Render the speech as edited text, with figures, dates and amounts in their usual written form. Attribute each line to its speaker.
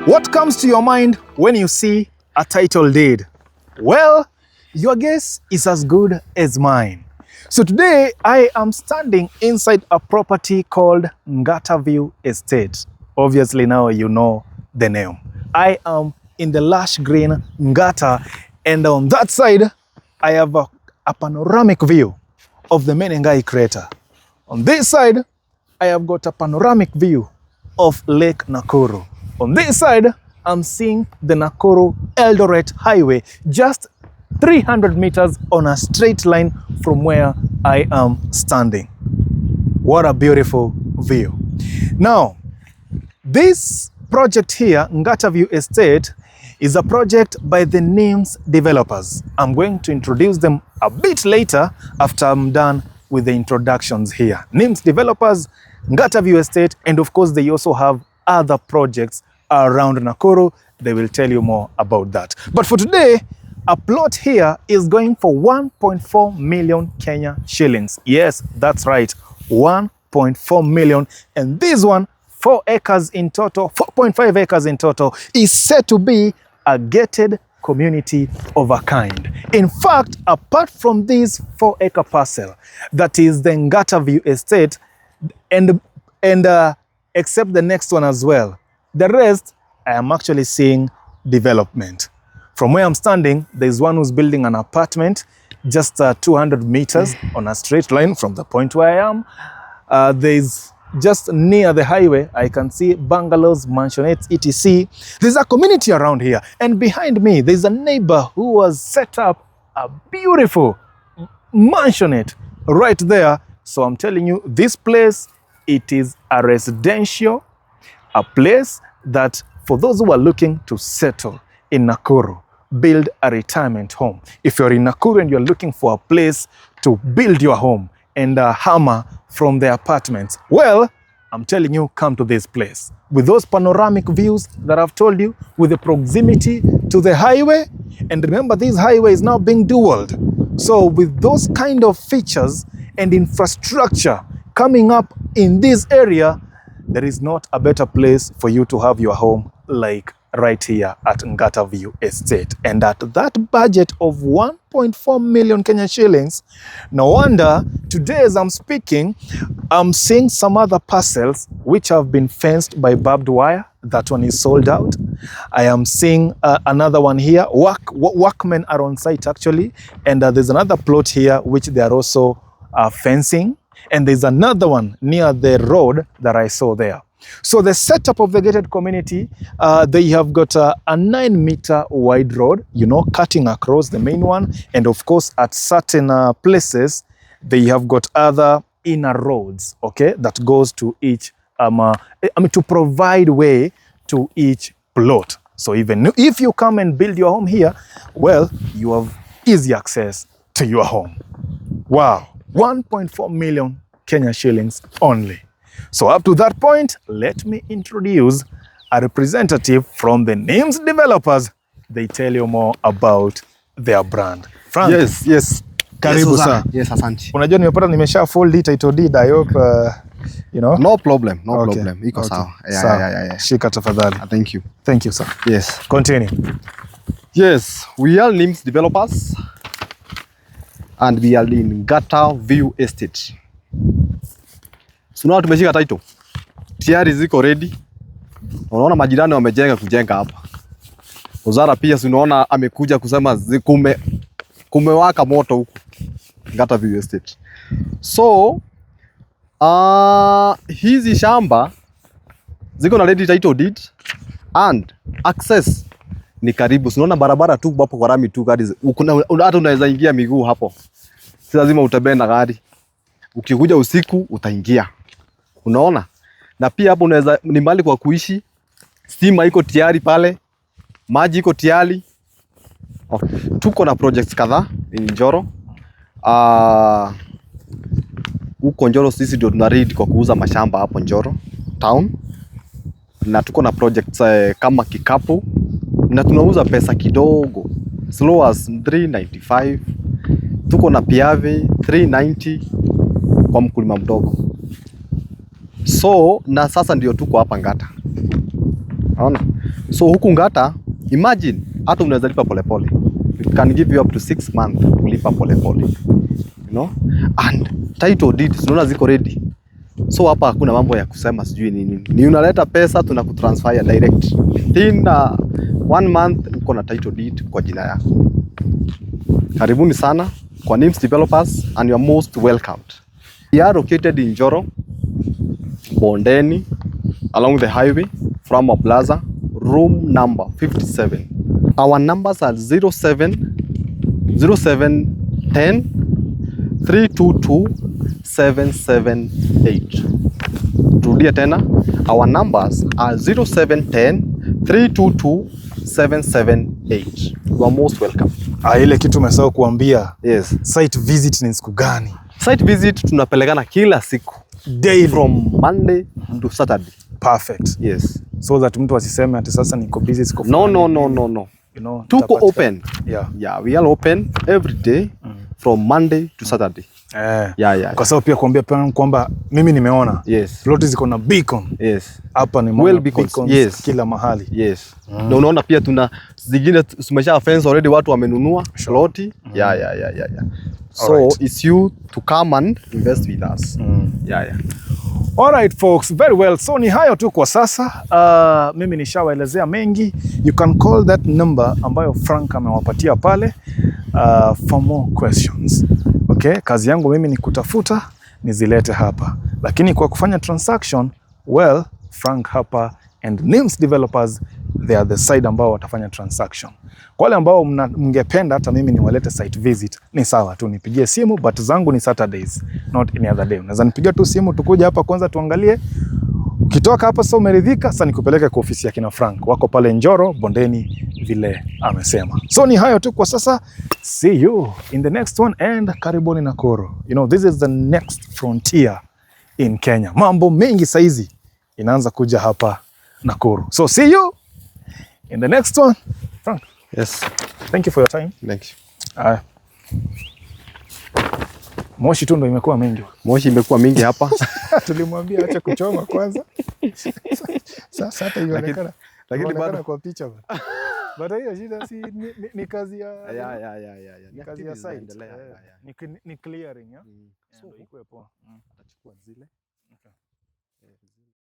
Speaker 1: What comes to your mind when you see a title deed? Well, your guess is as good as mine. So today I am standing inside a property called Ngata View Estate. Obviously now you know the name. I am in the lush green Ngata, and on that side I have a panoramic view of the Menengai crater. On this side I have got a panoramic view of Lake Nakuru. On this side, I'm seeing the Nakuru Eldoret Highway, just 300 meters on a straight line from where I am standing. What a beautiful view. Now, this project here, Ngata View Estate, is a project by the NIMS Developers. I'm going to introduce them a bit later after I'm done with the introductions here. NIMS Developers, Ngata View Estate, and of course they also have other projects around Nakuru. They will tell you more about that. But for today, a plot here is going for 1.4 million Kenya shillings. Yes, that's right, 1.4 million. And this one, 4 acres in total, 4.5 acres in total, is said to be a gated community of a kind. In fact, apart from this 4-acre parcel, that is the Ngata View Estate, and except the next one as well, the rest, I am actually seeing development. From where I'm standing, there's one who's building an apartment just 200 meters on a straight line from the point where I am. There's just near the highway, I can see bungalows, mansionettes, etc. There's a community around here. And behind me, there's a neighbor who has set up a beautiful mansionette right there. So I'm telling you, this place, it is a residential, a place that for those who are looking to settle in Nakuru, build a retirement home. If you're in Nakuru and you're looking for a place to build your home and hammer from the apartments, well, I'm telling you, come to this place. With those panoramic views that I've told you, with the proximity to the highway, and remember this highway is now being dualed. So with those kind of features and infrastructure coming up in this area, there is not a better place for you to have your home like right here at Ngata View Estate. And at that budget of 1.4 million Kenya shillings, no wonder today as I'm speaking, I'm seeing some other parcels which have been fenced by barbed wire. That one is sold out. I am seeing another one here. Workmen are on site actually. And there's another plot here which they are also fencing. And there's another one near the road that I saw there. So the setup of the gated community, they have got a 9-meter wide road, you know, cutting across the main one. And of course, at certain places, they have got other inner roads, okay, that goes to each, to provide way to each plot. So even if you come and build your home here, well, you have easy access to your home. Wow. 1.4 million Kenya shillings only. So up to that point, let me introduce a representative from the NIMS Developers. They tell you more about their brand. Frank.
Speaker 2: Yes.
Speaker 1: Karibu sana.
Speaker 2: Yes, asante.
Speaker 1: Unajua nimepata nimesha fold title deed. I hope you know.
Speaker 2: No problem.
Speaker 1: Okay.
Speaker 2: Iko sawa. Yeah.
Speaker 1: Shika tafadhali.
Speaker 2: Thank you.
Speaker 1: Thank you, sir.
Speaker 2: Yes.
Speaker 1: Continue.
Speaker 2: Yes, we are NIMS Developers. And we are in Ngata View Estate. Suna tumeshika title. Tayari ziko ready. Unaona majirani wamejenga kujenga hapa. EZRA pia unaona amekuja kusema kumewaka moto huku Ngata View Estate. So hizi shamba ziko na ready title deed and access ni karibu. Unaona barabara tu hapo kwa rami tu, gari hata unaweza ingia miguu hapo. Si lazima utembee na gari. Ukikuja usiku utaingia. Unaona? Na pia hapo unaweza ni mahali kwa kuishi. Stima iko tayari pale. Maji iko tayari. Okay. Tuko na projects kadhaa in Njoro. Huko Njoro sisi ndio tuna lead kwa kuuza mashamba hapo Njoro town. Na tuko na projects kama Kikapu. Na tunauza pesa kidogo. As low as 395. Tuko na Piave 390 kwa mkulima mdogo. So na sasa ndio tuko hapa Ngata. Unaona? So huku Ngata, imagine hata unaweza lipa polepole. It can give you up to 6 months kulipa polepole. You know? And title deeds unaona ziko ready. So hapa hakuna mambo ya kusema sijui nini. Ni unaleta pesa tunakutransfer direct. In 1 month uko na title deed kwa jina yako. Karibuni sana kwa NIMS Developers and you are most welcomed. We are located in Njoro, Bondeni, along the highway from a plaza, room number 57. Our numbers are 0710 322 778. Rudia tena, our numbers are 0710 322 778. You are most welcome.
Speaker 1: Ile kitu umesahau kuambia.
Speaker 2: Yes.
Speaker 1: Site visit ni siku gani?
Speaker 2: Site visit tunapelekana kila siku.
Speaker 1: Daily.
Speaker 2: From Monday to Saturday.
Speaker 1: Perfect.
Speaker 2: Yes.
Speaker 1: So that mtu asiseme ati sasa niko busy siko.
Speaker 2: No.
Speaker 1: You know,
Speaker 2: tuko open.
Speaker 1: Yeah,
Speaker 2: we are open every day from Monday to Saturday. Yeah.
Speaker 1: Kwa sababu pia kuambia kwamba mimi nimeona.
Speaker 2: Yes.
Speaker 1: Plot ziko na beacon.
Speaker 2: Yes.
Speaker 1: Hapa ni
Speaker 2: well
Speaker 1: beacons kila mahali.
Speaker 2: Yes. Na unaona pia tuna zingine tumesha fence already, watu wamenunua plot. Yeah. So right. It's you to come and invest with us. Yeah.
Speaker 1: All right folks, very well. So ni hayo tu kwa sasa. Mimi nishawaelezea mengi. You can call that number ambayo Frank amewapatia pale for more questions. Okay, kazi yangu mimi ni kutafuta nizilete hapa. Lakini kwa kufanya transaction, well, Frank hapa and NIMS Developers, they are the side ambao watafanya transaction. Kwa wale ambao mngependa hata mimi niwalete site visit, ni sawa tu nipigie simu, but zangu ni Saturdays, not any other day. Unaweza nipigia tu simu tukuja hapa kwanza tuangalie. Ukitoka hapa sasa umeridhika, sasa nikupeleke kwa ofisi ya kina Frank. Wako pale Njoro, Bondeni vile amesema. So ni hayo tu kwa sasa. See you in the next one and karibuni Nakuru. You know, this is the next frontier in Kenya. Mambo mengi saizi inaanza kuja hapa Nakuru. So see you in the next one. Frank.
Speaker 2: Yes.
Speaker 1: Thank you for your time.
Speaker 2: Thank you.
Speaker 1: Moshi tu ndo imekuwa mingi.
Speaker 2: Moshi imekuwa mingi hapa.
Speaker 1: Tulimwambia acha kuchoma kwanza. Sasa hata inaonekana. Lakini bado kwa picha bwana. Baada hiyo shida si ni kazi ya Ni kazi ya site. Ni clearing ya. So ikuwe poa. Atachukua zile. Okay.